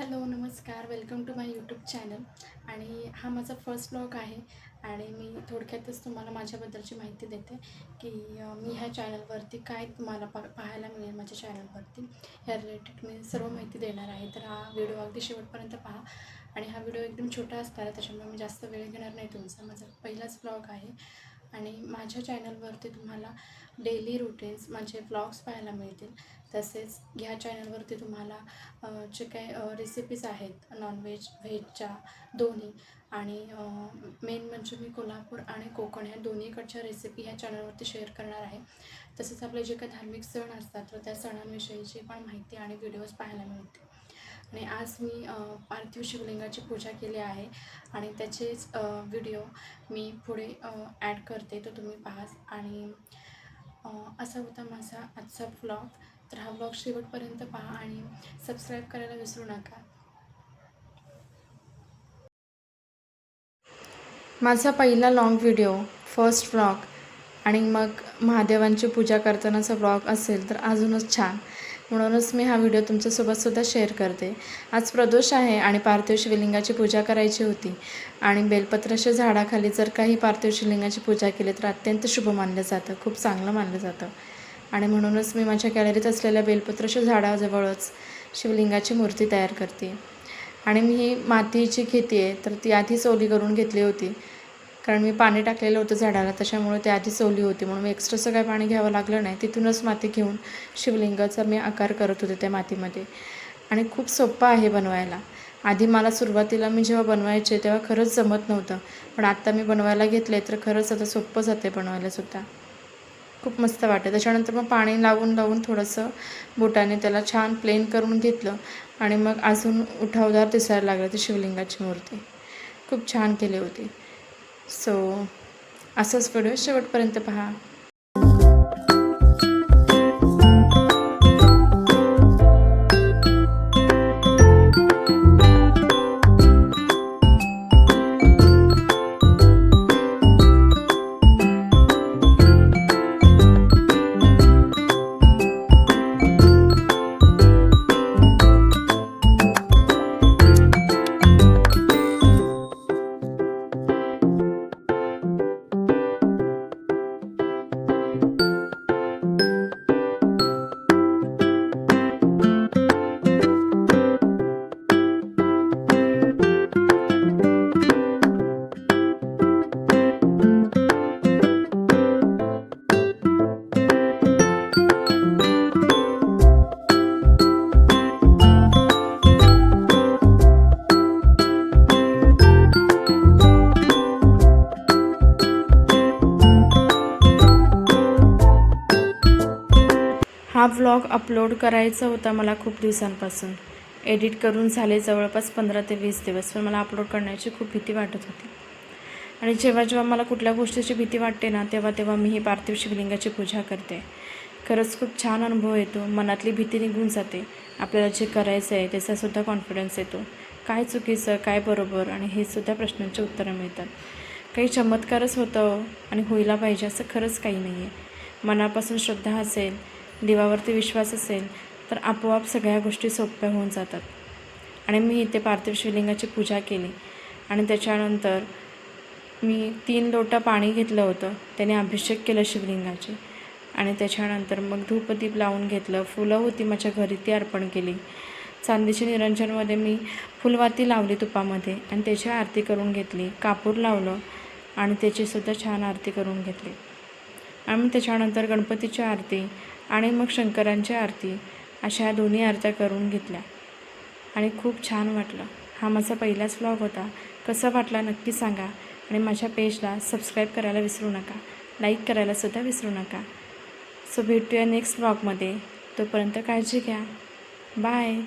Hello नमस्कार, welcome to my YouTube channel. आणि हा माझा फर्स्ट व्लॉग आहे. आणि मी थोडक्यातच तुम्हाला माझ्याबद्दलची माहिती देते की मी ह्या चॅनलवरती काय तुम्हाला पाहायला मिळेल. माझ्या चॅनलवरती ह्या रिलेटेड मी सर्व माहिती देणार आहे. तर हा व्हिडिओ अगदी शेवटपर्यंत पहा. आणि हा व्हिडिओ एकदम छोटा असणार आहे, त्याच्यामुळे मी जास्त वेळ घेणार नाही तुमचा. माझा पहिलाच व्लॉग आहे. आणि माझ्या चॅनलवरती तुम्हाला डेली रुटीन्स माझे व्लॉग्स पाहायला मिळतील. तसेच ह्या चॅनलवरती तुम्हाला जे काही रेसिपीज आहेत नॉनव्हेज व्हेजच्या दोन्ही, आणि मेन म्हणजे मी कोल्हापूर आणि कोकण ह्या दोन्हीकडच्या रेसिपी ह्या चॅनलवरती शेअर करणार आहे. तसेच आपले जे काही धार्मिक सण असतात तर त्या सणांविषयीची पण माहिती आणि व्हिडिओज पाहायला मिळते. आणि आज मी पार्थिव शिवलिंगाची पूजा केली आहे आणि त्याचेच व्हिडिओ मी पुढे ॲड करते, तर तुम्ही पहा. आणि असा होता माझा आजचा व्लॉग. तर हा व्लॉग शेवटपर्यंत पहा आणि सबस्क्राईब करायला विसरू नका. माझा पहिला लाँग व्हिडिओ, फर्स्ट व्लॉग, आणि मग महादेवांची पूजा करतानाचा व्लॉग असेल तर अजूनच छान. म्हणूनच मी हा व्हिडिओ तुमच्यासोबतसुद्धा शेअर करते. आज प्रदोष आहे आणि पार्थिव शिवलिंगाची पूजा करायची होती. आणि बेलपत्राच्या झाडाखाली जर काही पार्थिव शिवलिंगाची पूजा केली तर अत्यंत शुभ मानलं जातं, खूप चांगलं मानलं जातं. आणि म्हणूनच मी माझ्या गॅलरीत असलेल्या बेलपत्राच्या झाडाजवळच शिवलिंगाची मूर्ती तयार करते. आणि मी ही मातीची घेते आहे, तर ती आधीच ओली करून घेतली होती, कारण मी पाणी टाकलेलं होतं झाडाला, त्याच्यामुळे ते आधीच ओली होती. म्हणून मी एक्स्ट्राचं काही पाणी घ्यावं लागलं नाही. तिथूनच माती घेऊन शिवलिंगाचा मी आकार करत होते त्या मातीमध्ये. आणि खूप सोपं आहे बनवायला. आधी मला सुरुवातीला मी जेव्हा बनवायचे तेव्हा खरंच जमत नव्हतं, पण आत्ता मी बनवायला घेतले तर खरंच आता सोपं जाते बनवायलासुद्धा. खूप मस्त वाटतं. त्याच्यानंतर मग पाणी लावून थोडंसं बोटाने त्याला छान प्लेन करून घेतलं आणि मग अजून उठावदार दिसायला लागलं ती शिवलिंगाची मूर्ती. खूप छान केली होती. सो असंच व्हिडिओ शेवटपर्यंत पहा. हा व्लॉग अपलोड करायचा होता मला खूप दिवसांपासून. एडिट करून झाले जवळपास 15 ते 20 दिवस, पण मला अपलोड करण्याची खूप भीती वाटत होती. आणि जेव्हा मला कुठल्या गोष्टीची भीती वाटते ना, तेव्हा मी ही पार्थिव शिवलिंगाची पूजा करते. खरंच खूप छान अनुभव येतो. मनातली भीती निघून जाते. आपल्याला जे करायचं आहे त्याचासुद्धा कॉन्फिडन्स येतो. काय चुकीचं, काय बरोबर, आणि हे सुद्धा प्रश्नांची उत्तरं मिळतात. काही चमत्कारच होतं आणि व्हायला पाहिजे असं खरंच काही नाही आहे. मनापासून श्रद्धा असेल, देवावरती विश्वास असेल तर आपोआप सगळ्या गोष्टी सोप्या होऊन जातात. आणि मी इथे पार्थिव शिवलिंगाची पूजा केली आणि त्याच्यानंतर मी 3 लोटा पाणी घेतलं होतं, त्याने अभिषेक केला शिवलिंगाचे. आणि त्याच्यानंतर मग धूपदीप लावून घेतलं. फुलं होती माझ्या घरी, ती अर्पण केली. चांदीच्या निरंजनमध्ये मी फुलवाती लावली तुपामध्ये आणि त्याची आरती करून घेतली. कापूर लावलं आणि त्याचीसुद्धा छान आरती करून घेतली. आणि त्याच्यानंतर गणपतीची आरती आणि मग शंकरांची आरती, अशा ह्या दोन्ही आरत्या करून घेतल्या आणि खूप छान वाटलं. हा माझा पहिलाच व्लॉग होता. कसा वाटला नक्की सांगा. आणि माझ्या पेजला सबस्क्राईब करायला विसरू नका, लाईक करायलासुद्धा विसरू नका. सो भेटूया नेक्स्ट व्लॉगमध्ये. तोपर्यंत काळजी घ्या. बाय.